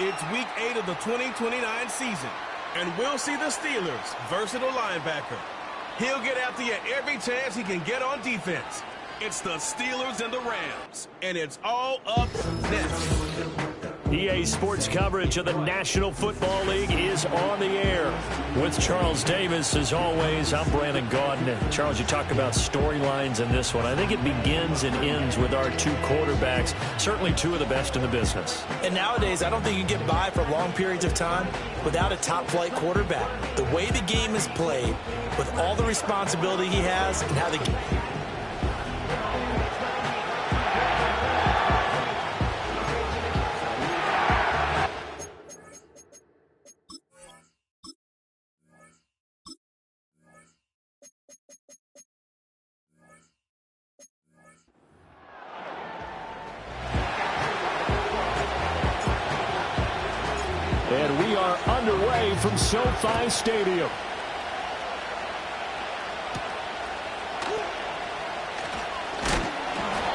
It's Week 8 of the 2029 season, and we'll see the Steelers' versatile linebacker. He'll get after you every chance he can get on defense. It's the Steelers and the Rams, and it's all up next. EA Sports coverage of the National Football League is on the air. With Charles Davis, as always, I'm Brandon Gaudin. Charles, you talk about storylines in this one. I think it begins and ends with our two quarterbacks, certainly two of the best in the business. And nowadays, I don't think you can get by for long periods of time without a top-flight quarterback. The way the game is played, with all the responsibility he has, and how the game... And we are underway from SoFi Stadium.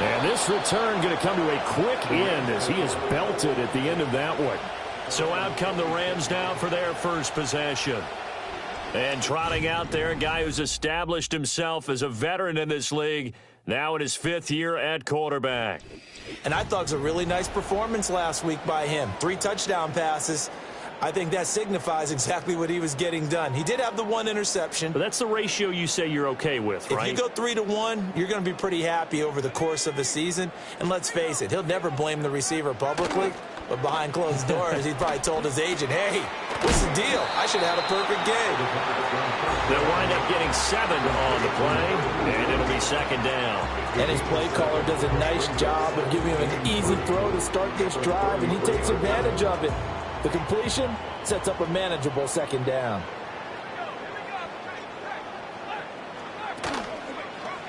And this return going to come to a quick end as he is belted at the end of that one. So out come the Rams now for their first possession. And trotting out there, a guy who's established himself as a veteran in this league, now in his fifth year at quarterback. And I thought it was a really nice performance last week by him. 3 touchdown passes. I think that signifies exactly what he was getting done. He did have the 1 interception. But that's the ratio you say you're okay with, right? If you go 3-1, you're going to be pretty happy over the course of the season. And let's face it, he'll never blame the receiver publicly. But behind closed doors, he's probably told his agent, hey, what's the deal? I should have had a perfect game. They'll wind up getting 7 on the play, and it'll be second down. And his play caller does a nice job of giving him an easy throw to start this drive, and he takes advantage of it. The completion sets up a manageable second down.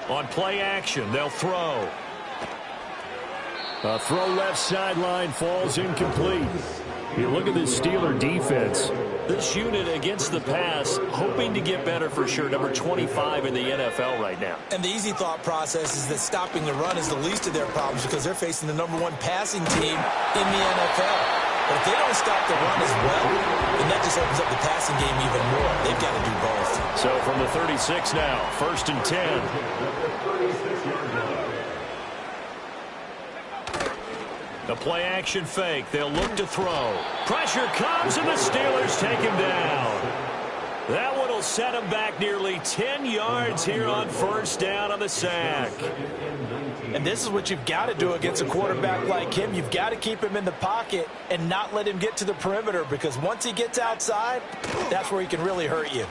On play action, they'll throw. A throw left sideline falls incomplete. You look at this Steeler defense. This unit against the pass, hoping to get better for sure. Number 25 in the NFL right now. And the easy thought process is that stopping the run is the least of their problems because they're facing the number 1 passing team in the NFL. But if they don't stop the run as well, then that just opens up the passing game even more. They've got to do both. So from the 36 now, 1st and 10. The play action fake. They'll look to throw. Pressure comes and the Steelers take him down. That one will set him back nearly 10 yards here on 1st down on the sack. And this is what you've got to do against a quarterback like him. You've got to keep him in the pocket and not let him get to the perimeter because once he gets outside, that's where he can really hurt you.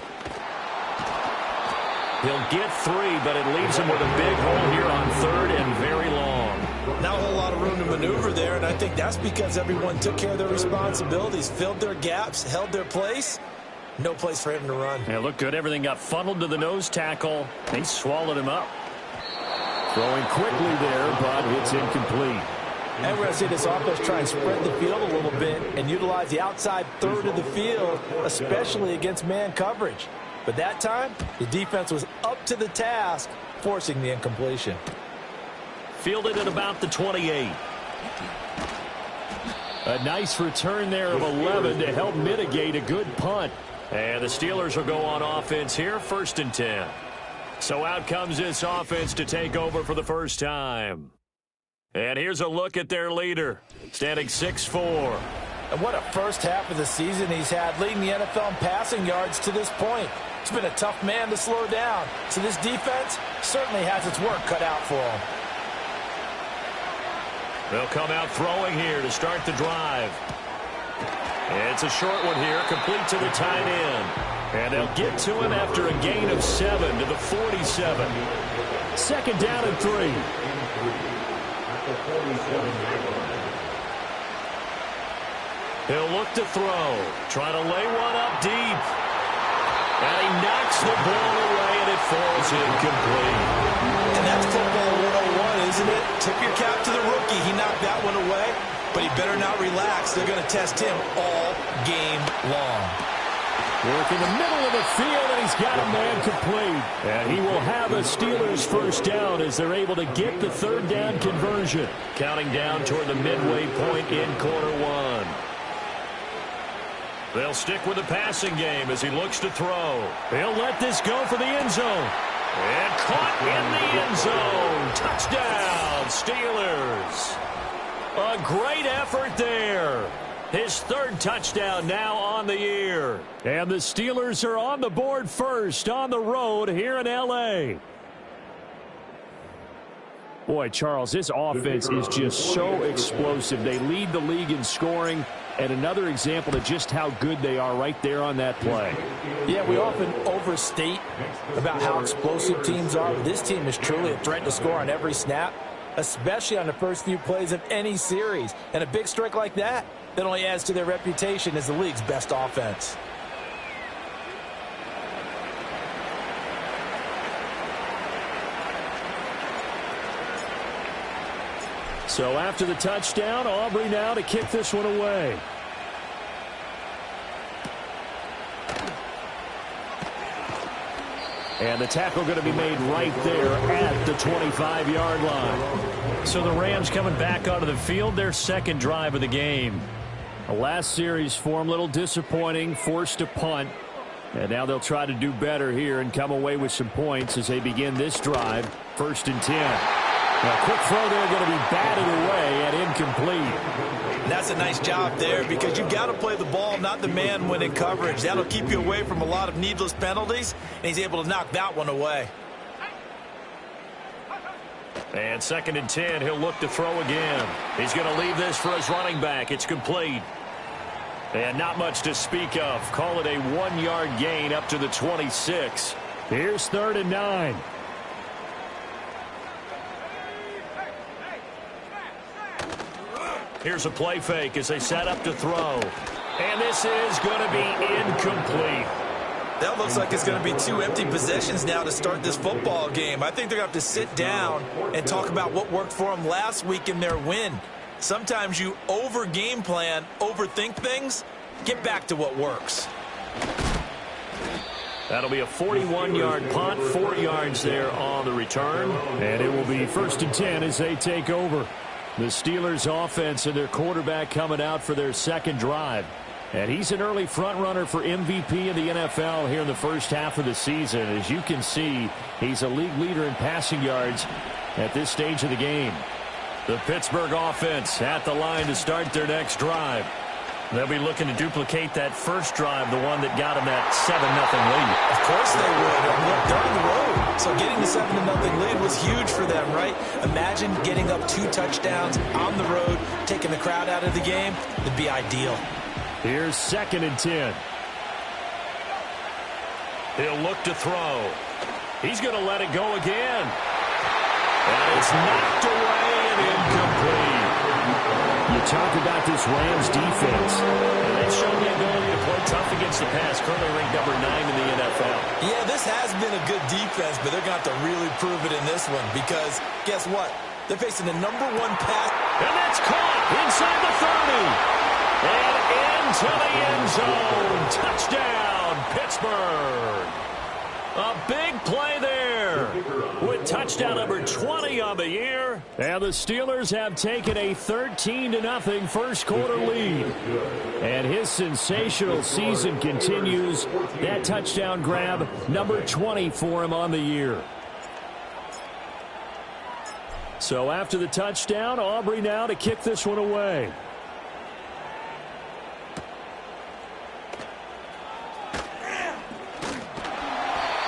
He'll get 3, but it leaves him with a big hole here on 3rd and very long. Not a whole lot of room to maneuver there, and I think that's because everyone took care of their responsibilities, filled their gaps, held their place. No place for him to run. Yeah, looked good. Everything got funneled to the nose tackle. They swallowed him up. Throwing quickly there, but it's incomplete. And we're going to see this offense try and spread the field a little bit and utilize the outside 3rd of the field, especially against man coverage. But that time, the defense was up to the task, forcing the incompletion. Fielded at about the 28. A nice return there of 11 to help mitigate a good punt. And the Steelers will go on offense here, 1st and 10. So out comes this offense to take over for the first time. And here's a look at their leader, standing 6'4". And what a first half of the season he's had, leading the NFL in passing yards to this point. He's been a tough man to slow down. So this defense certainly has its work cut out for him. They'll come out throwing here to start the drive. It's a short one here, complete to the tight end. And they'll get to him after a gain of 7 to the 47. 2nd down and 3. He'll look to throw. Trying to lay one up deep. And he knocks the ball away, and it falls incomplete. And that's football 101, isn't it? Tip your cap to the rookie. He knocked that one away, but he better not relax. They're going to test him all game long. Working the middle of the field, and he's got a man complete. And he will have a Steelers first down as they're able to get the 3rd down conversion. Counting down toward the midway point in quarter 1. They'll stick with the passing game as he looks to throw. He'll let this go for the end zone. And caught in the end zone. Touchdown, Steelers. A great effort there. His third touchdown now on the year. And the Steelers are on the board first on the road here in L.A. Boy, Charles, this offense is just so explosive. They lead the league in scoring, and another example of just how good they are right there on that play. Yeah, we often overstate about how explosive teams are, but this team is truly a threat to score on every snap, especially on the first few plays of any series. And a big strike like that only adds to their reputation as the league's best offense. So after the touchdown, Aubrey now to kick this one away. And the tackle going to be made right there at the 25-yard line. So the Rams coming back onto the field, their second drive of the game. The last series for them, a little disappointing, forced to punt. And now they'll try to do better here and come away with some points as they begin this drive. 1st and 10. A quick throw there going to be batted away and incomplete. That's a nice job there because you've got to play the ball, not the man when in coverage. That'll keep you away from a lot of needless penalties, and he's able to knock that one away. And 2nd and 10, he'll look to throw again. He's going to leave this for his running back. It's complete. And not much to speak of. Call it a 1-yard gain up to the 26. Here's 3rd and 9. Here's a play fake as they set up to throw. And this is going to be incomplete. That looks like it's going to be 2 empty possessions now to start this football game. I think they're going to have to sit down and talk about what worked for them last week in their win. Sometimes you over-game plan, overthink things. Get back to what works. That'll be a 41-yard punt, 4 yards there on the return. And it will be 1st and 10 as they take over. The Steelers offense and their quarterback coming out for their second drive. And he's an early front runner for MVP in the NFL here in the first half of the season. As you can see, he's a league leader in passing yards at this stage of the game. The Pittsburgh offense at the line to start their next drive. They'll be looking to duplicate that first drive, the one that got them that 7-0 lead. Of course they would. They're on the road. So getting the 7-0 lead was huge for them, right? Imagine getting up 2 touchdowns on the road, taking the crowd out of the game. It'd be ideal. Here's 2nd and 10. He'll look to throw. He's going to let it go again. And it's knocked away and incomplete. You talk about this Rams defense. And they've shown the ability to play tough against the pass. Currently ranked number 9 in the NFL. Yeah, this has been a good defense, but they're going to have to really prove it in this one because guess what? They're facing the #1 pass. And that's caught inside the 30. And into the end zone. Touchdown, Pittsburgh. A big play there with touchdown number 20 on the year. And the Steelers have taken a 13-0 first quarter lead. And his sensational season continues. That touchdown grab, number 20 for him on the year. So after the touchdown, Aubrey now to kick this one away.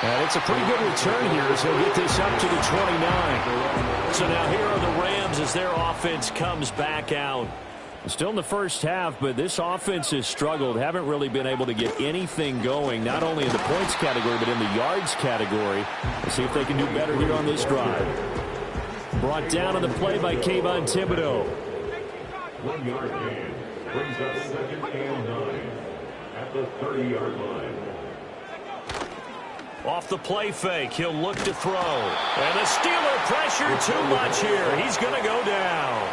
And it's a pretty good return here as he'll get this up to the 29. So now here are the Rams as their offense comes back out. Still in the first half, but this offense has struggled. Haven't really been able to get anything going, not only in the points category, but in the yards category. Let's see if they can do better here on this drive. Brought down on the play by Kayvon Thibodeau. 1-yard gain brings up 2nd and 9 at the 30-yard line. Off the play fake, he'll look to throw. And the Steeler pressure too much here. He's going to go down.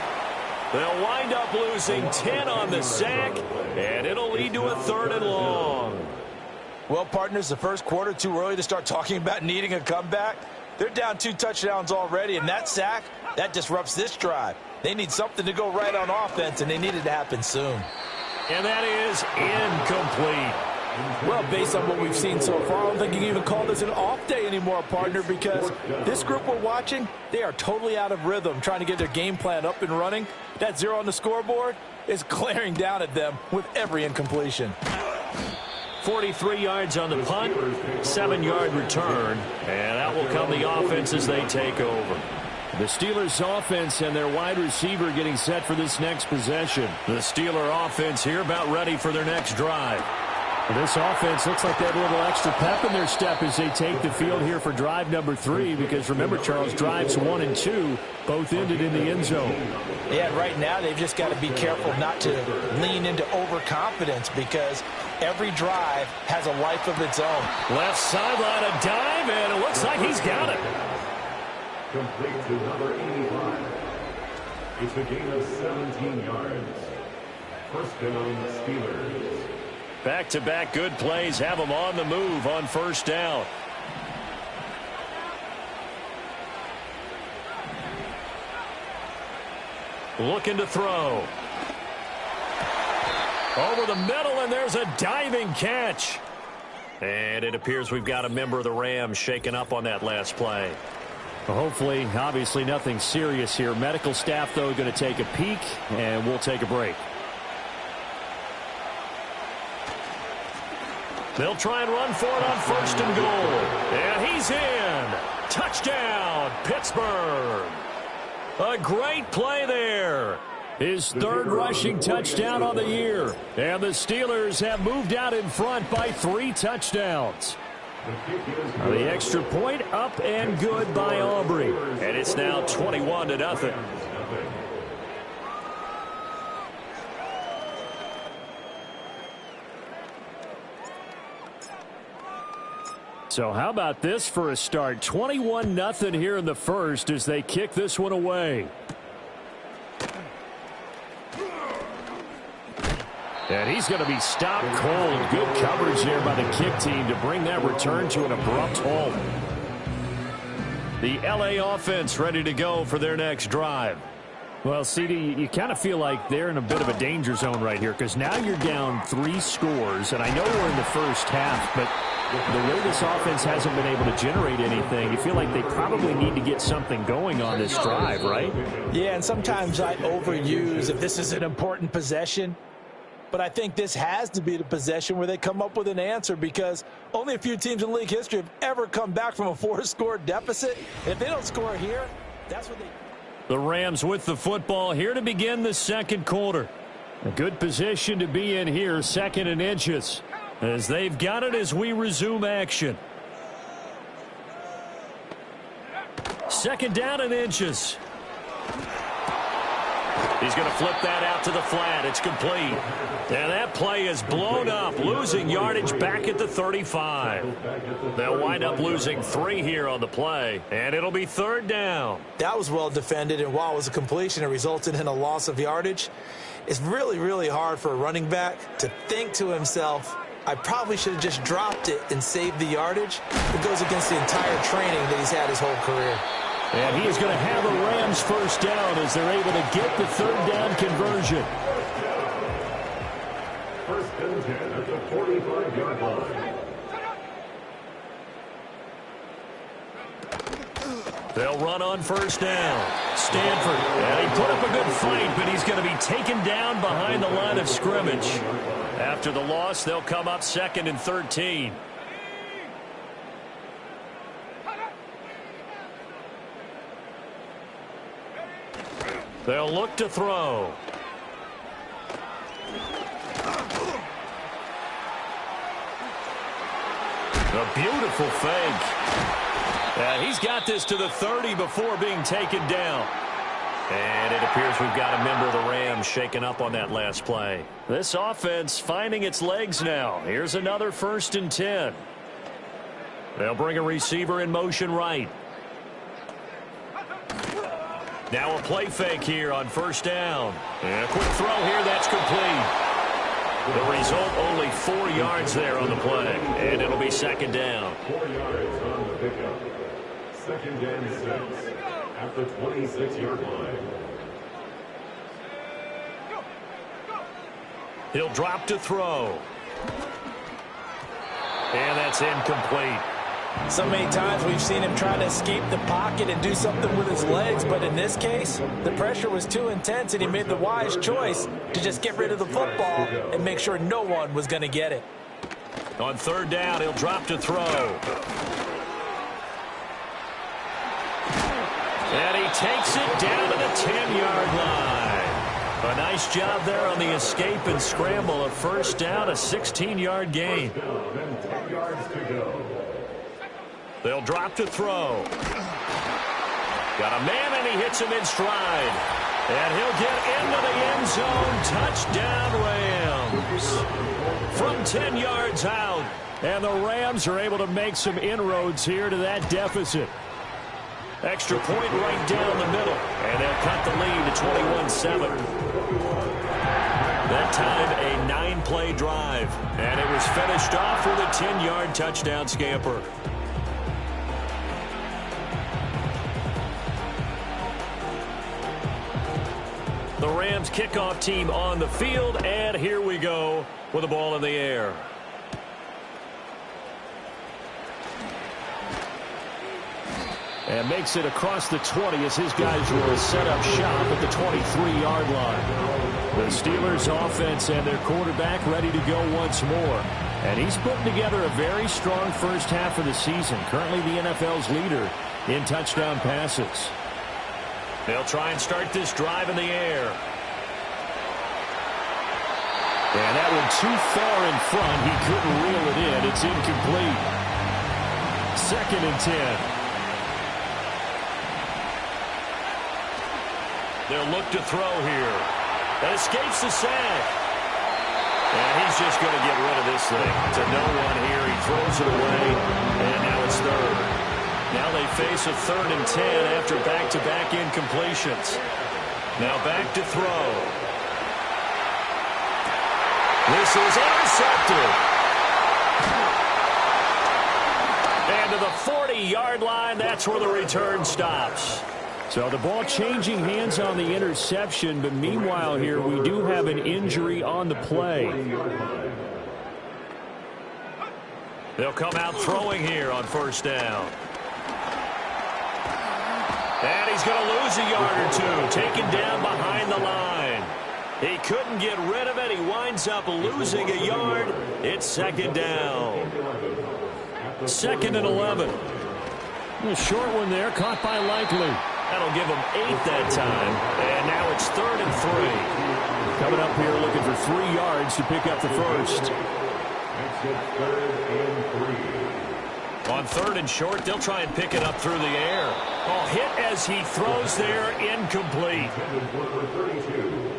They'll wind up losing 10 on the sack, and it'll lead to a 3rd and long. Well, partners, the first quarter, too early to start talking about needing a comeback. They're down 2 touchdowns already, and that sack, that disrupts this drive. They need something to go right on offense, and they need it to happen soon. And that is incomplete. Well, based on what we've seen so far, I don't think you can even call this an off day anymore, partner, because this group we're watching, they are totally out of rhythm, trying to get their game plan up and running. That 0 on the scoreboard is glaring down at them with every incompletion. 43 yards on the punt, 7-yard return, and that will come the offense as they take over. The Steelers offense and their wide receiver getting set for this next possession. The Steeler offense here about ready for their next drive. Well, this offense looks like they have a little extra pep in their step as they take the field here for drive number 3, because remember, Charles, drives 1 and 2 both ended in the end zone. Yeah, right now they've just got to be careful not to lean into overconfidence, because every drive has a life of its own. Left sideline, a dive, and it looks like he's got it. Complete to number 85. It's a gain of 17 yards. First down, Steelers. Back-to-back good plays have them on the move on first down. Looking to throw. Over the middle, and there's a diving catch. And it appears we've got a member of the Rams shaken up on that last play. Well, hopefully, obviously nothing serious here. Medical staff, though, going to take a peek, and we'll take a break. They'll try and run for it on first and goal. And he's in. Touchdown, Pittsburgh. A great play there. His third rushing touchdown on the year. And the Steelers have moved out in front by 3 touchdowns. The extra point up and good by Aubrey. And it's now 21-0. So how about this for a start? 21-0 here in the first as they kick this one away. And he's going to be stopped cold. Good coverage there by the kick team to bring that return to an abrupt halt. The LA offense ready to go for their next drive. Well, CD, you kind of feel like they're in a bit of a danger zone right here, because now you're down 3 scores, and I know we're in the first half, but the way this offense hasn't been able to generate anything, you feel like they probably need to get something going on this drive, right? Yeah, and sometimes I overuse if this is an important possession. But I think this has to be the possession where they come up with an answer, because only a few teams in league history have ever come back from a 4-score deficit. If they don't score here, that's what they... The Rams with the football here to begin the second quarter. A good position to be in here, 2nd and inches, as they've got it as we resume action. 2nd down and inches. He's going to flip that out to the flat. It's complete. And that play is blown up, losing yardage back at the 35. They'll wind up losing 3 here on the play, and it'll be 3rd down. That was well defended, and while it was a completion, it resulted in a loss of yardage. It's really, really hard for a running back to think to himself, I probably should have just dropped it and saved the yardage. It goes against the entire training that he's had his whole career. And he is going to have a Rams first down as they're able to get the 3rd down conversion. First and 10 at the 45-yard line. They'll run on first down. Stanford, and he put up a good fight, but he's going to be taken down behind the line of scrimmage. After the loss, they'll come up 2nd and 13. They'll look to throw. A beautiful fake. And he's got this to the 30 before being taken down. And it appears we've got a member of the Rams shaken up on that last play. This offense finding its legs now. Here's another 1st and 10. They'll bring a receiver in motion right. Now a play fake here on first down. And a quick throw here, that's complete. The result, only 4 yards there on the play. And it'll be 2nd down. 4 yards on the pickup. 2nd and 6 at the 26-yard line. He'll drop to throw. And that's incomplete. So many times we've seen him try to escape the pocket and do something with his legs, but in this case, the pressure was too intense and he made the wise choice to just get rid of the football and make sure no one was going to get it. On third down, he'll drop to throw. And he takes it down to the 10-yard line. A nice job there on the escape and scramble. A first down, a 16-yard gain. They'll drop to throw. Got a man, and he hits him in stride. And he'll get into the end zone. Touchdown, Rams. From 10 yards out. And the Rams are able to make some inroads here to that deficit. Extra point right down the middle. And they'll cut the lead to 21-7. That time, a 9-play drive. And it was finished off with a 10-yard touchdown scamper. The Rams kickoff team on the field, and here we go with the ball in the air. And makes it across the 20 as his guys will set up shop at the 23-yard line. The Steelers offense and their quarterback ready to go once more. And he's putting together a very strong first half of the season. Currently the NFL's leader in touchdown passes. They'll try and start this drive in the air. And that one too far in front. He couldn't reel it in. It's incomplete. 2nd and 10. They'll look to throw here. That escapes the sack. And he's just going to get rid of this thing. To no one here. He throws it away. And now it's third. Now they face a 3rd and 10 after back-to-back incompletions. Now back to throw. This is intercepted. And to the 40-yard line, that's where the return stops. So the ball changing hands on the interception, but meanwhile here we do have an injury on the play. They'll come out throwing here on first down. And he's going to lose a yard or two, taken down behind the line. He couldn't get rid of it. He winds up losing a yard. It's 2nd down. 2nd and 11. A short one there, caught by Likely. That'll give him 8 that time. And now it's 3rd and 3. Coming up here looking for 3 yards to pick up the first. On 3rd and short, they'll try and pick it up through the air. Oh, hit as he throws there, incomplete.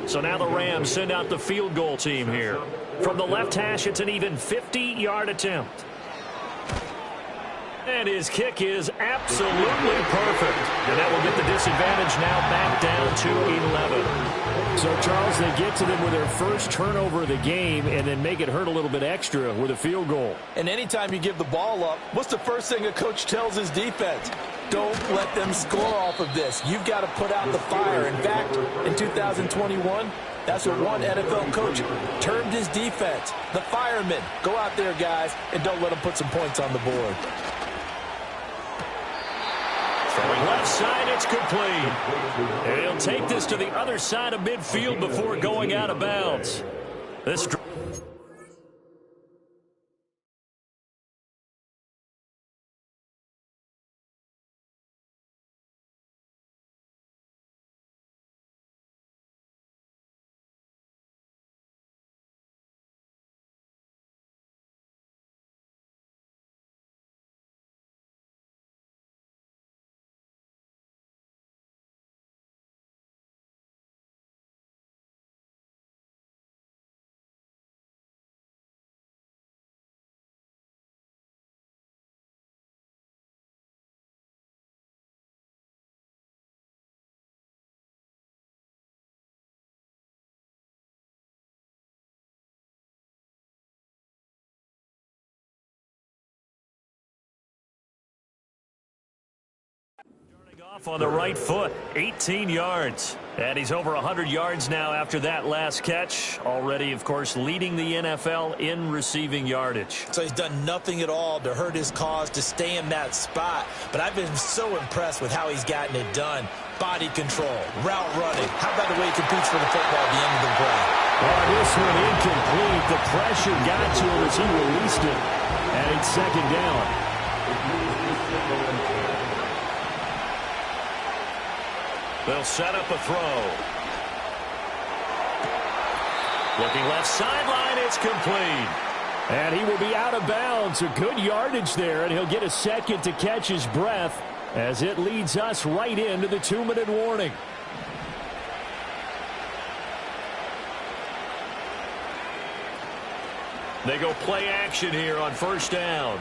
So now the Rams send out the field goal team here. From the left hash, it's an even 50-yard attempt. And his kick is absolutely perfect. And that will get the disadvantage now back down to 11. So, Charles, they get to them with their first turnover of the game and then make it hurt a little bit extra with a field goal. And anytime you give the ball up, what's the first thing a coach tells his defense? Don't let them score off of this. You've got to put out the fire. In fact, in 2021, that's what one NFL coach termed his defense. The firemen. Go out there, guys, and don't let them put some points on the board. Throwing left side, it's complete. And he'll take this to the other side of midfield before going out of bounds. This Off on the right foot, 18 yards. And he's over 100 yards now after that last catch. Already, of course, leading the NFL in receiving yardage. So he's done nothing at all to hurt his cause to stay in that spot. But I've been so impressed with how he's gotten it done. Body control, route running. How about the way he competes for the football at the end of the play? This one incomplete. The pressure got to him as he released it. And it's second down. They'll set up a throw. Looking left sideline, it's complete. And he will be out of bounds. A good yardage there, and he'll get a second to catch his breath as it leads us right into the 2-minute warning. They go play action here on first down.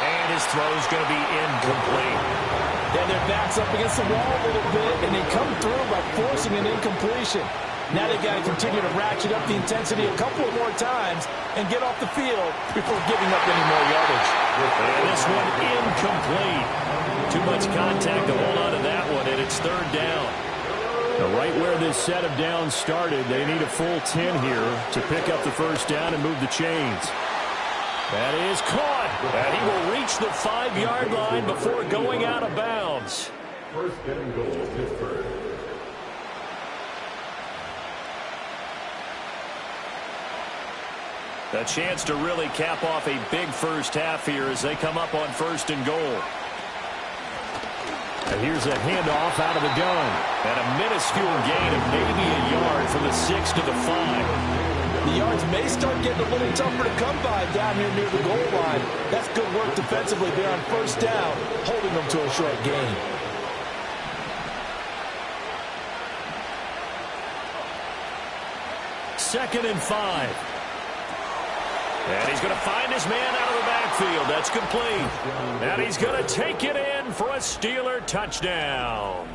And his throw's going to be incomplete. Then their back's up against the wall a little bit, and they come through by forcing an incompletion. Now they've got to continue to ratchet up the intensity a couple of more times and get off the field before giving up any more yardage. And this one incomplete. Too much contact to hold on to that one, and it's third down. Now, right where this set of downs started, they need a full 10 here to pick up the first down and move the chains. That is caught. And he will reach the 5-yard line before going out of bounds. First and goal, Pittsburgh. A chance to really cap off a big first half here as they come up on first and goal. And here's a handoff out of the gun. And a minuscule gain of maybe a yard from the 6 to the 5. The yards may start getting a little tougher to come by down here near the goal line. That's good work defensively there on first down, holding them to a short gain. Second and 5. And he's going to find his man out of the backfield. That's complete. And he's going to take it in for a Steeler touchdown.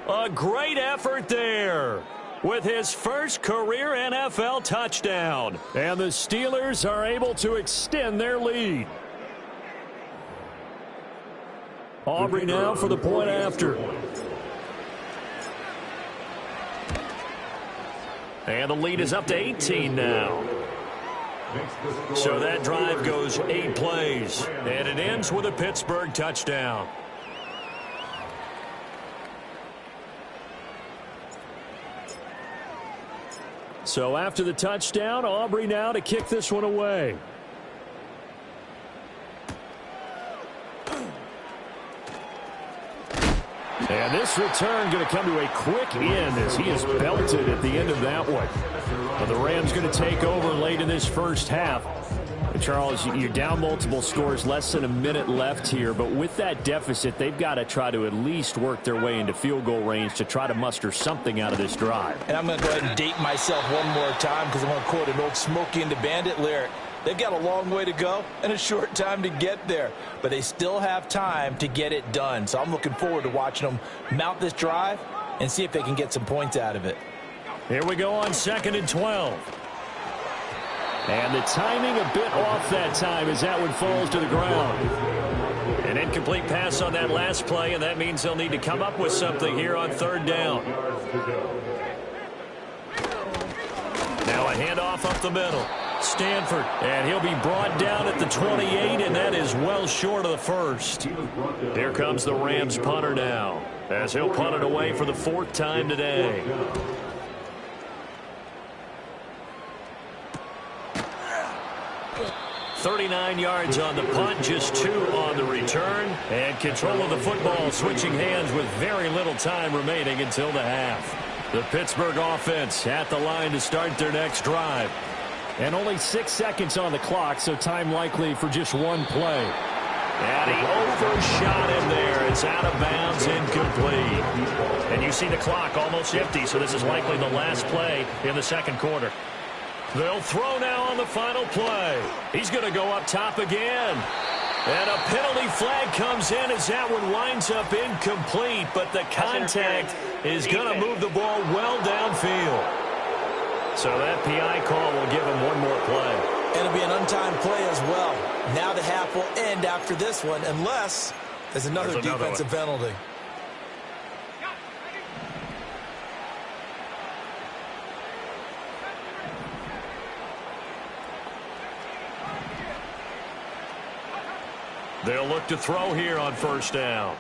A great effort there with his first career NFL touchdown. And the Steelers are able to extend their lead. Aubrey now for the point after. And the lead is up to 18 now. So that drive goes 8 plays. And it ends with a Pittsburgh touchdown. So after the touchdown, Aubrey now to kick this one away. And this return going to come to a quick end as he is belted at the end of that one. But the Rams going to take over late in this first half. And Charles, you're down multiple scores, less than a minute left here. But with that deficit, they've got to try to at least work their way into field goal range to try to muster something out of this drive. And I'm going to go ahead and date myself one more time because I'm going to quote an old Smokey and the Bandit lyric. They've got a long way to go and a short time to get there, but they still have time to get it done. So I'm looking forward to watching them mount this drive and see if they can get some points out of it. Here we go on second and 12. And the timing a bit off that time as that one falls to the ground. An incomplete pass on that last play, and that means they'll need to come up with something here on third down. Now a handoff up the middle. Stanford, and he'll be brought down at the 28, and that is well short of the first. Here comes the Rams punter now, as he'll punt it away for the 4th time today. $39 yards on the punt, just 2 on the return, and control of the football switching hands with very little time remaining until the half. The Pittsburgh offense at the line to start their next drive. And only 6 seconds on the clock, so time likely for just one play. And he overshot him there. It's out of bounds, incomplete. And you see the clock almost empty, so this is likely the last play in the second quarter. They'll throw now on the final play. He's going to go up top again. And a penalty flag comes in as that one winds up incomplete, but the contact is going to move the ball well downfield. So that PI call will give him one more play. And it'll be an untimed play as well. Now the half will end after this one unless There's another defensive penalty. They'll look to throw here on first down.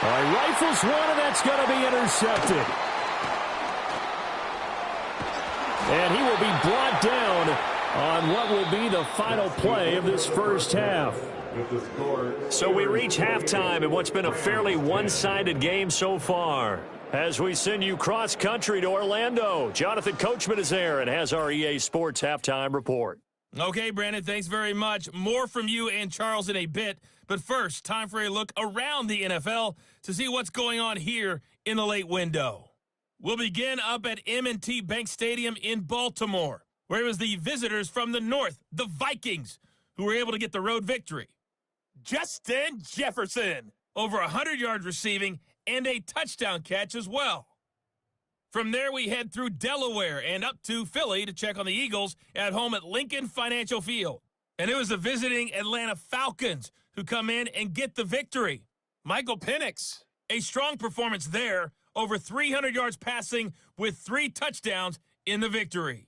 All right, rifles one, and that's going to be intercepted. And he will be brought down on what will be the final play of this first half. So we reach halftime in what's been a fairly one-sided game so far. As we send you cross-country to Orlando, Jonathan Coachman is there and has our EA Sports halftime report. Okay, Brandon, thanks very much. More from you and Charles in a bit. But first, time for a look around the NFL to see what's going on here in the late window. We'll begin up at M&T Bank Stadium in Baltimore, where it was the visitors from the north, the Vikings, who were able to get the road victory. Justin Jefferson, over 100 yards receiving and a touchdown catch as well. From there, we head through Delaware and up to Philly to check on the Eagles at home at Lincoln Financial Field. And it was the visiting Atlanta Falcons who come in and get the victory. Michael Penix, a strong performance there, over 300 yards passing with 3 touchdowns in the victory.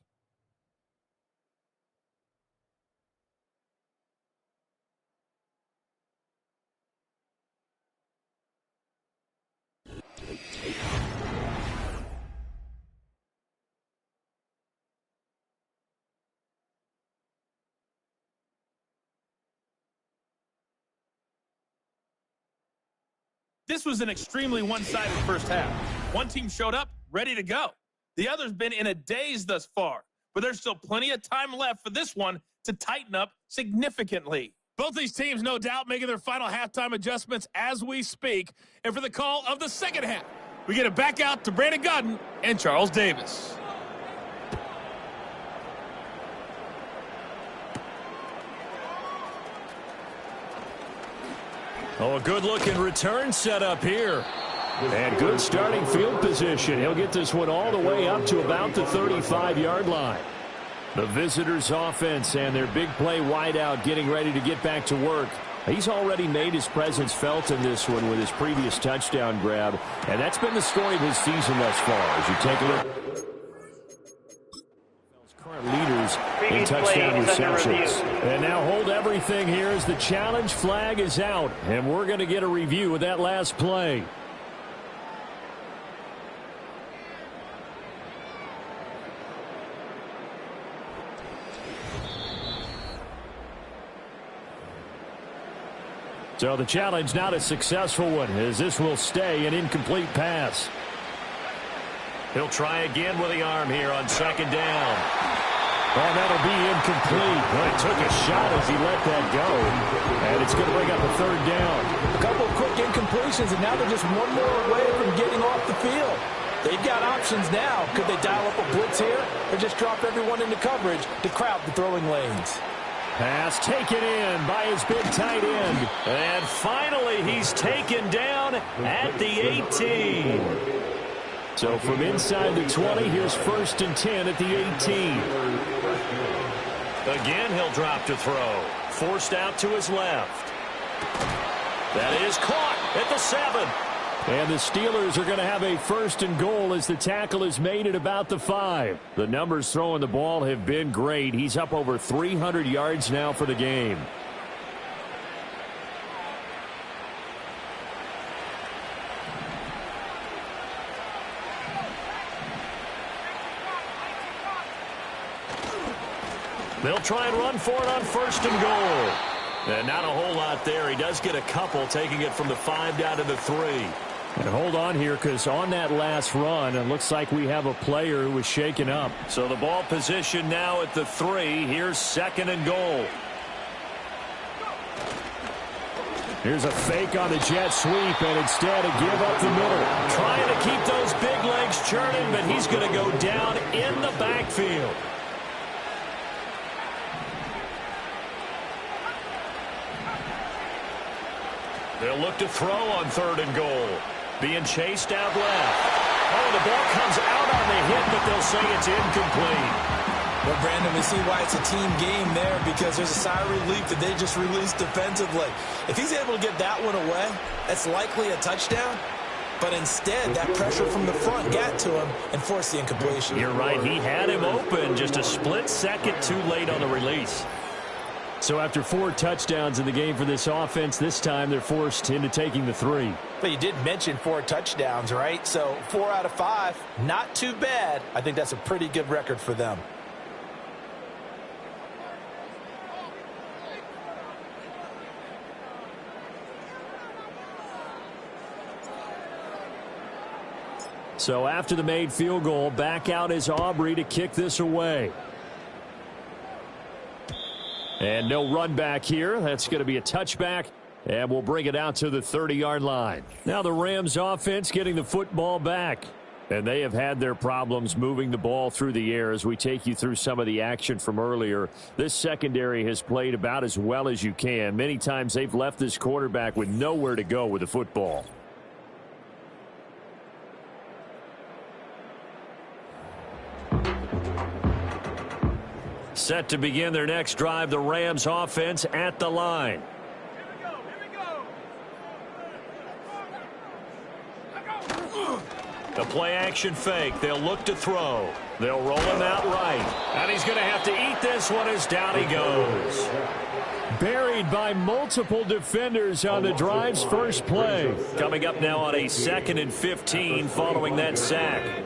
This was an extremely one-sided first half. One team showed up, ready to go. The other's been in a daze thus far, but there's still plenty of time left for this one to tighten up significantly. Both these teams, no doubt, making their final halftime adjustments as we speak. And for the call of the second half, we get it back out to Brandon Godden and Charles Davis. Oh, a good-looking return set up here. And good starting field position. He'll get this one all the way up to about the 35-yard line. The visitors' offense and their big play wideout getting ready to get back to work. He's already made his presence felt in this one with his previous touchdown grab. And that's been the story of his season thus far. As you take a look. Current leaders in touchdown receptions. And now hold everything here as the challenge flag is out. And we're going to get a review of that last play. So the challenge not a successful one, as this will stay an incomplete pass. He'll try again with the arm here on second down. Oh, that'll be incomplete. Well, he took a shot as he let that go. And it's going to bring up a third down. A couple of quick incompletions, and now they're just one more away from getting off the field. They've got options now. Could they dial up a blitz here or just drop everyone into coverage to crowd the throwing lanes? Pass taken in by his big tight end. And finally, he's taken down at the 18. So from inside the 20, here's 1st and 10 at the 18. Again, he'll drop to throw. Forced out to his left. That is caught at the 7. And the Steelers are going to have a 1st and goal as the tackle is made at about the 5. The numbers throwing the ball have been great. He's up over 300 yards now for the game. They'll try and run for it on 1st and goal. And not a whole lot there. He does get a couple, taking it from the 5 down to the 3. And hold on here, because on that last run, it looks like we have a player who was shaken up. So the ball position now at the 3. Here's 2nd and goal. Here's a fake on the jet sweep, and instead a give up the middle. Trying to keep those big legs churning, but he's going to go down in the backfield. They'll look to throw on 3rd and goal. Being chased out left. Oh, the ball comes out on the hit, but they'll say it's incomplete. Well, Brandon, we see why it's a team game there, because there's a sigh of relief that they just released defensively. If he's able to get that one away, that's likely a touchdown. But instead, that pressure from the front got to him and forced the incompletion. You're right. He had him open, just a split second too late on the release. So after 4 touchdowns in the game for this offense, this time they're forced into taking the 3. But you did mention 4 touchdowns, right? So 4 out of 5, not too bad. I think that's a pretty good record for them. So after the made field goal, back out is Aubrey to kick this away. And no run back here. That's going to be a touchback, and we'll bring it out to the 30-yard line. Now the Rams offense getting the football back. And they have had their problems moving the ball through the air as we take you through some of the action from earlier. This secondary has played about as well as you can. Many times they've left this quarterback with nowhere to go with the football. Set to begin their next drive, the Rams offense at the line. The play action fake. They'll look to throw. They'll roll him out right. And he's going to have to eat this one as down he goes. Buried by multiple defenders on the drive's first play. Coming up now on a 2nd and 15 following that sack.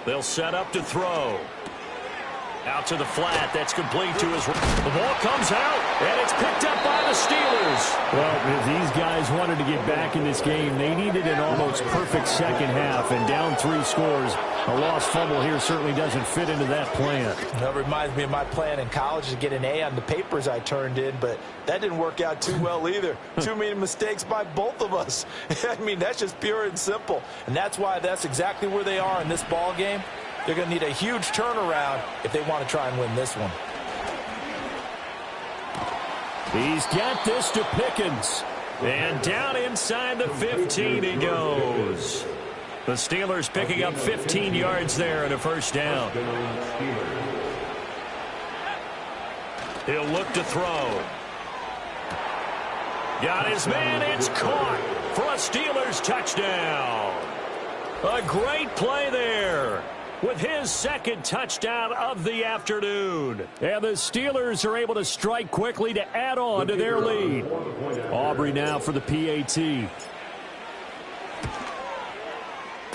They'll set up to throw. Out to the flat. That's complete to his. The ball comes out, and it's picked up by the Steelers. Well, if these guys wanted to get back in this game, they needed an almost perfect second half, and down 3 scores. A lost fumble here certainly doesn't fit into that plan. That reminds me of my plan in college to get an A on the papers I turned in, but that didn't work out too well either. Too many mistakes by both of us. I mean, that's just pure and simple, and that's why that's exactly where they are in this ball game. They're going to need a huge turnaround if they want to try and win this one. He's got this to Pickens. And down inside the 15 he goes. The Steelers picking up 15 yards there and a first down. He'll look to throw. Got his man. It's caught for a Steelers touchdown. A great play there, with his 2nd touchdown of the afternoon. And the Steelers are able to strike quickly to add on to their lead. Aubrey now for the PAT.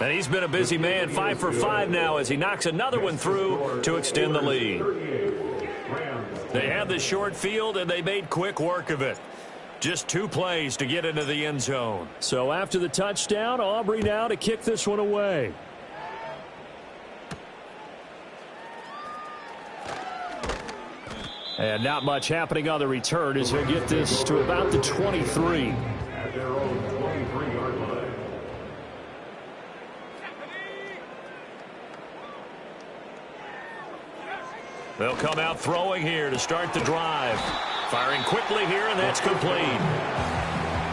And he's been a busy man, 5 for 5 now as he knocks another one through to extend the lead. They had the short field, and they made quick work of it. Just 2 plays to get into the end zone. So after the touchdown, Aubrey now to kick this one away. And not much happening on the return as he'll get this to about the 23. At their own 23-yard line. They'll come out throwing here to start the drive. Firing quickly here, and that's complete.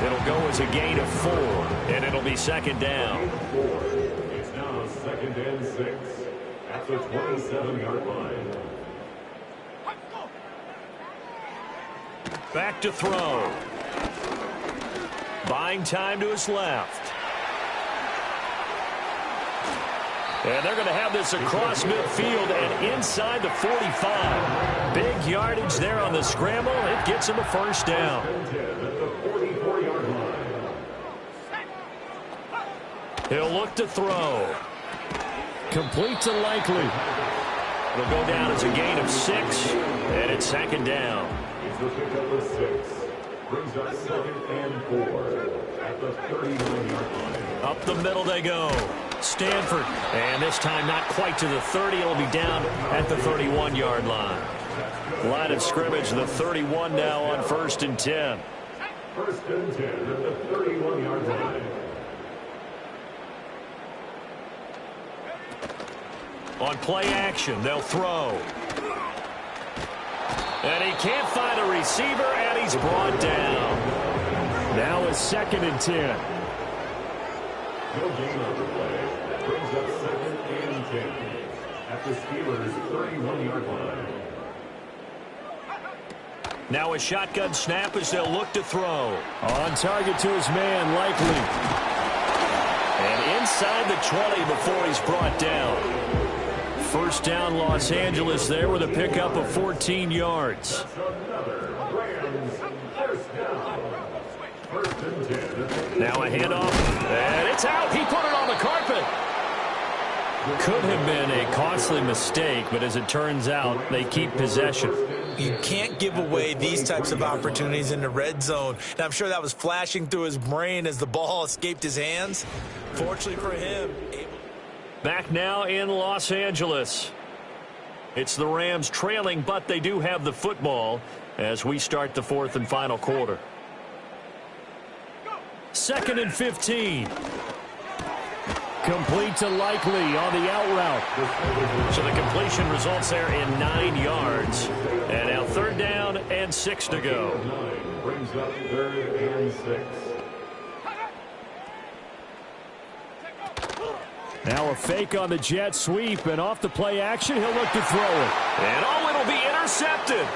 It'll go as a gain of 4, and it'll be 2nd down. It's now 2nd and 6 at the 27-yard line. Back to throw. Buying time to his left. And they're going to have this across midfield and inside the 45. Big yardage there on the scramble. It gets him a first down. He'll look to throw. Complete to Likely. It'll go down as a gain of 6, and it's 2nd down. The pickup of 6 brings up 2nd and 4 at the 39-yard line. Up the middle they go. Stanford. And this time not quite to the 30. It'll be down at the 31-yard line. Line of scrimmage, the 31 now on 1st and 10. 1st and 10 at the 31-yard line. On play action, they'll throw. And he can't find a receiver, and he's brought down. Now it's 2nd and 10. No gain on the play. Brings up 2nd and 10 at at the Steelers' 31-yard line. Now a shotgun snap as they'll look to throw. On target to his man, Likely. And inside the 20 before he's brought down. First down, Los Angeles there with a pickup of 14 yards. Now a handoff, and it's out. He put it on the carpet. Could have been a costly mistake, but as it turns out, they keep possession. You can't give away these types of opportunities in the red zone. And I'm sure that was flashing through his brain as the ball escaped his hands. Fortunately for him. Back now in Los Angeles. It's the Rams trailing, but they do have the football as we start the fourth and final quarter. 2nd and 15. Complete to Likely on the out route. So the completion results there in 9 yards. And now 3rd down and 6 to go. Brings up 3rd and 6. Now a fake on the jet sweep, and off the play action, he'll look to throw it. And it'll be intercepted.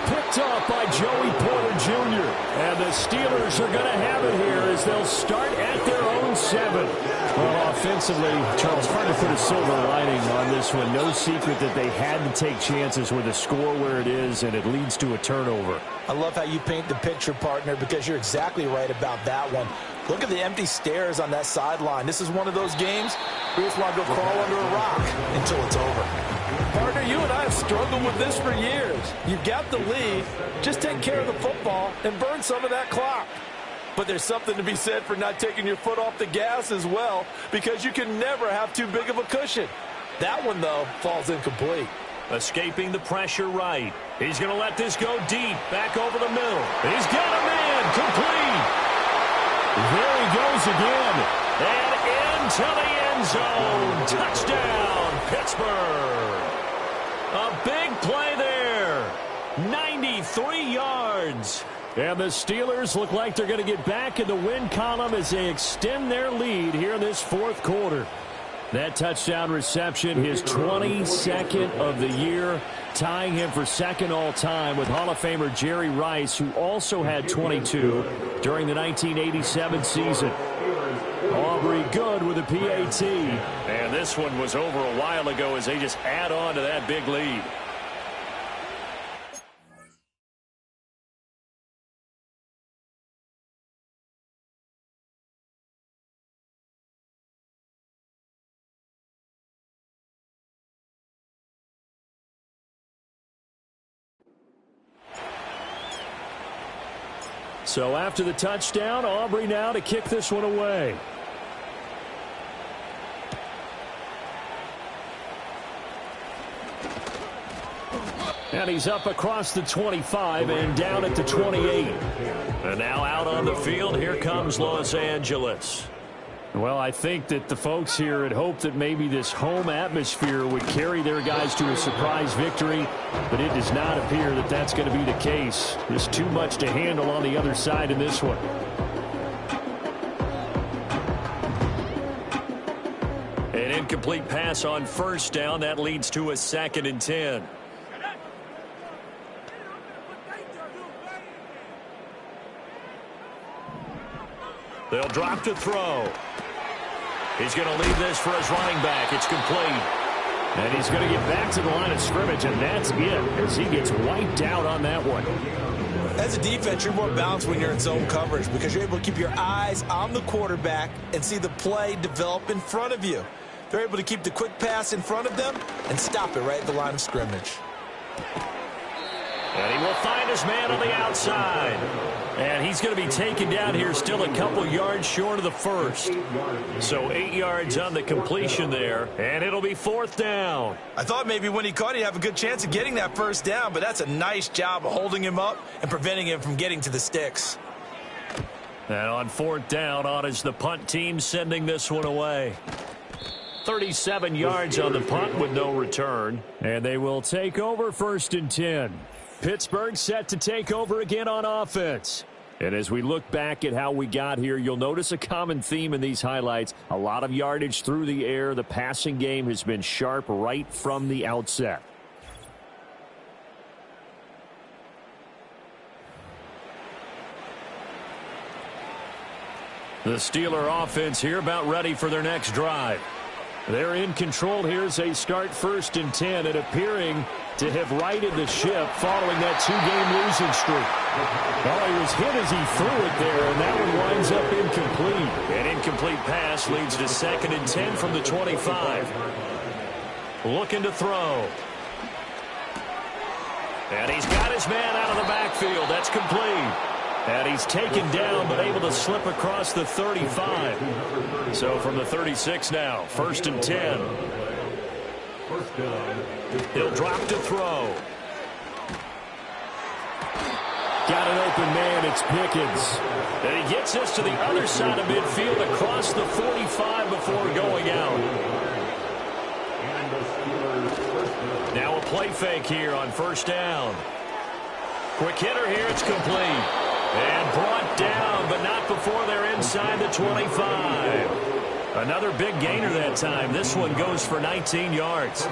Picked off by Joey Porter Jr. And the Steelers are going to have it here as they'll start at their own 7. Well, offensively, Charles, hard to put a silver lining on this one. No secret that they had to take chances with a score where it is, and it leads to a turnover. I love how you paint the picture, partner, because you're exactly right about that one. Look at the empty stares on that sideline. This is one of those games where you just want to go crawl under a rock until it's over. Partner, you and I have struggled with this for years. You've got the lead. Just take care of the football and burn some of that clock. But there's something to be said for not taking your foot off the gas as well, because you can never have too big of a cushion. That one, though, falls incomplete. Escaping the pressure right. He's going to let this go deep. Back over the middle. He's got a man. Complete. There he goes again. And into the end zone. Touchdown, Pittsburgh. A big play there. 93 yards. And the Steelers look like they're going to get back in the win column as they extend their lead here in this 4th quarter. That touchdown reception, his 22nd of the year, tying him for 2nd all-time with Hall of Famer Jerry Rice, who also had 22 during the 1987 season. Aubrey good with a PAT. And this one was over a while ago as they just add on to that big lead. So after the touchdown, Aubrey now to kick this one away. And he's up across the 25 and down at the 28. And now out on the field, here comes Los Angeles. Well, I think that the folks here had hoped that maybe this home atmosphere would carry their guys to a surprise victory, but it does not appear that that's going to be the case. There's too much to handle on the other side in this one. An incomplete pass on 1st down. That leads to a 2nd and 10. They'll drop to throw. He's going to leave this for his running back. It's complete. And he's going to get back to the line of scrimmage, and that's it as he gets wiped out on that one. As a defense, you're more balanced when you're in zone coverage because you're able to keep your eyes on the quarterback and see the play develop in front of you. They're able to keep the quick pass in front of them and stop it right at the line of scrimmage. And he will find his man on the outside. And he's going to be taken down here still a couple yards short of the first. So 8 yards on the completion there, and it'll be 4th down. I thought maybe when he caught, he'd have a good chance of getting that first down, but that's a nice job of holding him up and preventing him from getting to the sticks. And on 4th down, on is the punt team sending this one away. 37 yards on the punt with no return. And they will take over 1st and 10. Pittsburgh set to take over again on offense. And as we look back at how we got here, you'll notice a common theme in these highlights. A lot of yardage through the air. The passing game has been sharp right from the outset. The Steeler offense here about ready for their next drive. They're in control here as they start 1st and 10 and appearing to have righted the ship following that 2-game losing streak. Well, he was hit as he threw it there, and that one winds up incomplete. An incomplete pass leads to 2nd and 10 from the 25. Looking to throw. And he's got his man out of the backfield. That's complete. And he's taken down but able to slip across the 35. So from the 36 now, 1st and 10. He'll drop to throw. Got an open man, it's Pickens. And he gets this to the other side of midfield across the 45 before going out. Now a play fake here on 1st down. Quick hitter here, it's complete. And brought down, but not before they're inside the 25. Another big gainer that time. This one goes for 19 yards.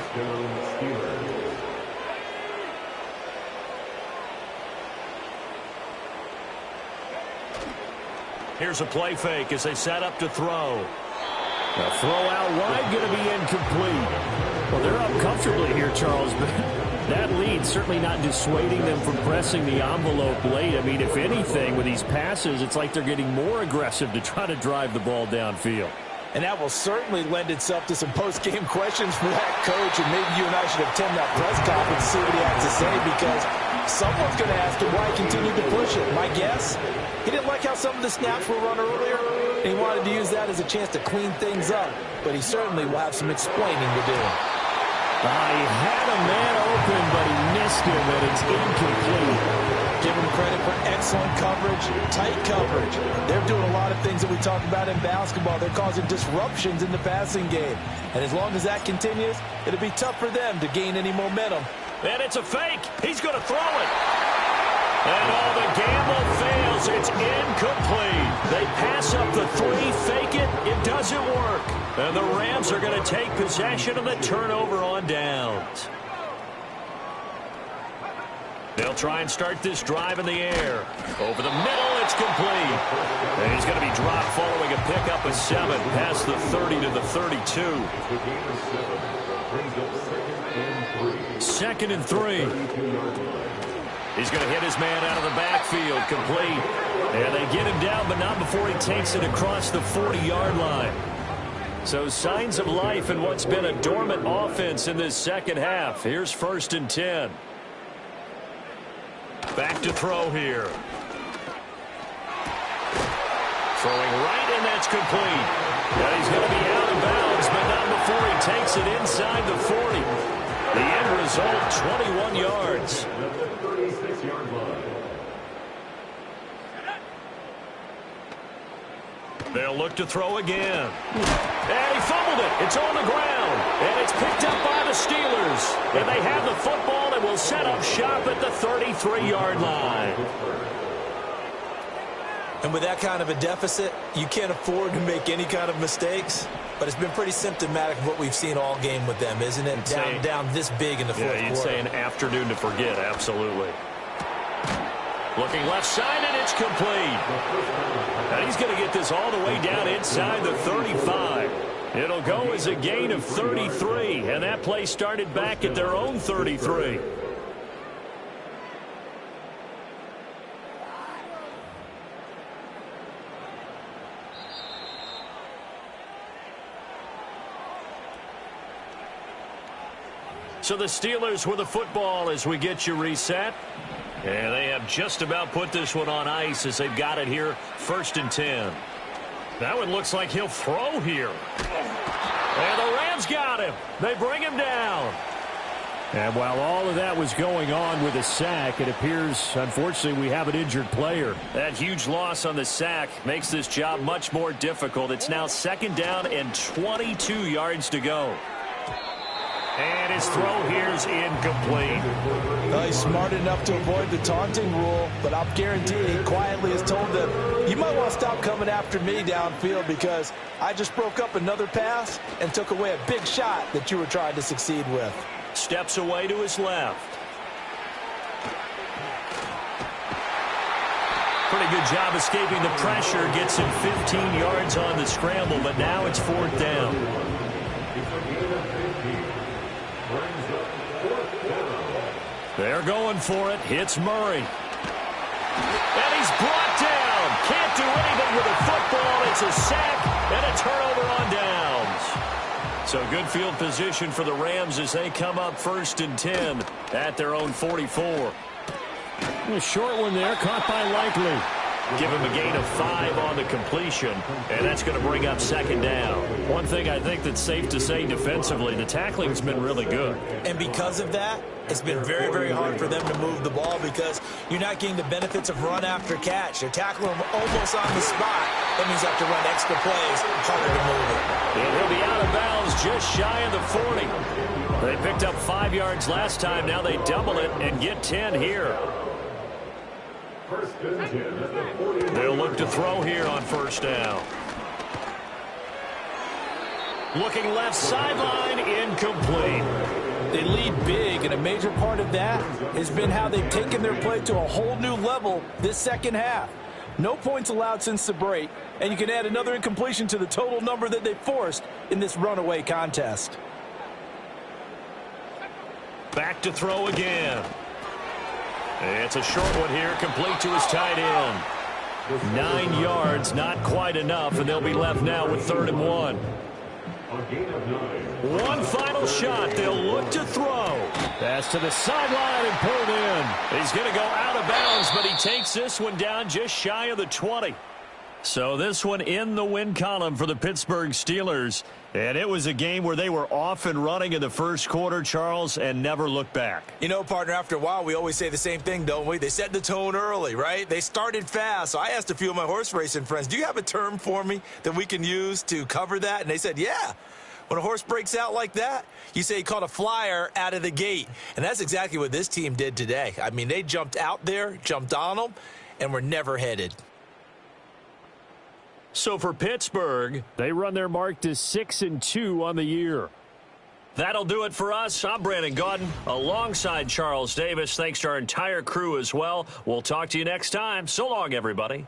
Here's a play fake as they set up to throw. A throw out wide, going to be incomplete. Well, they're up comfortably here, Charles, but that lead certainly not dissuading them from pressing the envelope late. I mean, if anything, with these passes, it's like they're getting more aggressive to try to drive the ball downfield. And that will certainly lend itself to some post-game questions for that coach, and maybe you and I should attend that press conference to see what he has to say, because someone's going to ask him why he continued to push it. My guess, he didn't like how some of the snaps were run earlier, and he wanted to use that as a chance to clean things up, but he certainly will have some explaining to do. He had a man open, but he missed him, and it's incomplete. Give him credit for excellent coverage, tight coverage. They're doing a lot of things that we talk about in basketball. They're causing disruptions in the passing game. And as long as that continues, it'll be tough for them to gain any momentum. And it's a fake. He's going to throw it. And all the gamble fails. It's incomplete. They pass up the 3, fake it. It doesn't work. And the Rams are going to take possession of the turnover on downs. They'll try and start this drive in the air. Over the middle, it's complete. And he's going to be dropped following a pickup of 7 past the 30 to the 32. 2nd and 3. He's going to hit his man out of the backfield, complete. And they get him down, but not before he takes it across the 40-yard line. So signs of life in what's been a dormant offense in this second half. Here's 1st and 10. Back to throw here. Throwing right, and that's complete. And he's going to be out of bounds, but not before he takes it inside the 40. The end result, 21 yards. They'll look to throw again. And he fumbled it. It's on the ground. And it's picked up by the Steelers. And they have the football and will set up shop at the 33-yard line. And with that kind of a deficit, you can't afford to make any kind of mistakes. But it's been pretty symptomatic of what we've seen all game with them, isn't it? Down this big in the fourth quarter. Yeah, you'd say an afternoon to forget, absolutely. Looking left side, and it's complete. And he's going to get this all the way down inside the 35. It'll go as a gain of 33, and that play started back at their own 33. So the Steelers with the football as we get you reset. And they have just about put this one on ice as they've got it here, 1st and 10. That one looks like he'll throw here. And the Rams got him. They bring him down. And while all of that was going on with a sack, it appears, unfortunately, we have an injured player. That huge loss on the sack makes this job much more difficult. It's now 2nd down and 22 yards to go. And His throw here's incomplete. He's smart enough to avoid the taunting rule, but I'm guaranteed he quietly has told them, you might want to stop coming after me downfield because I just broke up another pass and took away a big shot that you were trying to succeed with. Steps away to his left. Pretty good job escaping the pressure. Gets him 15 yards on the scramble, but now it's 4th down. They're going for it. Hits Murray. And he's brought down. Can't do anything with a football. It's a sack and a turnover on downs. So good field position for the Rams as they come up 1st and 10 at their own 44. A short one there, caught by Likely. Give him a gain of 5 on the completion, and that's going to bring up 2nd down. One thing I think that's safe to say defensively, the tackling's been really good. And because of that, it's been very, very hard for them to move the ball because you're not getting the benefits of run after catch. They're tackling them almost on the spot. That means you have to run extra plays, harder to move it. And he'll be out of bounds just shy of the 40. They picked up 5 yards last time. Now they double it and get 10 here. They'll look to throw here on 1st down. Looking left sideline, incomplete. They lead big, and a major part of that has been how they've taken their play to a whole new level this 2nd half. No points allowed since the break, and you can add another incompletion to the total number that they forced in this runaway contest. Back to throw again. It's a short one here, complete to his tight end. 9 yards, not quite enough, and they'll be left now with 3rd and 1. One final shot. They'll look to throw. Pass to the sideline and pulled in. He's going to go out of bounds, but he takes this one down just shy of the 20. So this one in the win column for the Pittsburgh Steelers. And it was a game where they were off and running in the 1st quarter, Charles, and never looked back. You know, partner, after a while, we always say the same thing, don't we? They set the tone early, right? They started fast. So I asked a few of my horse racing friends, do you have a term for me that we can use to cover that? And they said, yeah. When a horse breaks out like that, you say he caught a flyer out of the gate. And that's exactly what this team did today. I mean, they jumped out there, jumped on them, and were never headed. So for Pittsburgh, they run their mark to 6-2 on the year. That'll do it for us. I'm Brandon Gaudin alongside Charles Davis. Thanks to our entire crew as well. We'll talk to you next time. So long, everybody.